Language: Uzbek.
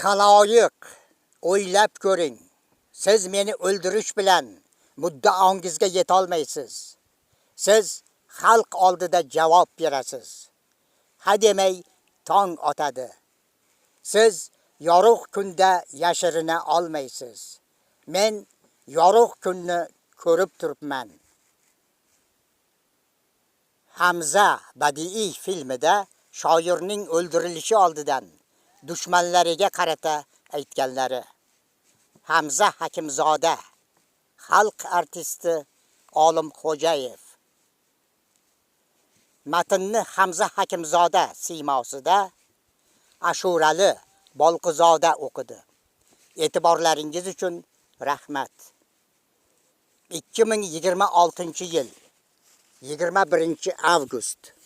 Xaloyiq, o'ylab ko'ring. Siz meni o'ldirish bilan muddaongizga yetolmaysiz. Siz xalq oldida javob berasiz. Hademay tong otadi. Siz yorug' kunda yashirina olmaysiz. Men yorug' kunni ko'rib turibman. Hamza badiiy filmida shoirning o'ldirilishi oldidan dushmanlariga qarata aytganlari. Hamza Hakimzoda, xalq artisti Olimxo'jayev. Matnni Hamza Hakimzoda siymosida Ashurali Bolqizoda o'qidi. E'tiborlaringiz uchun rahmat. 2026-yil 21 avgust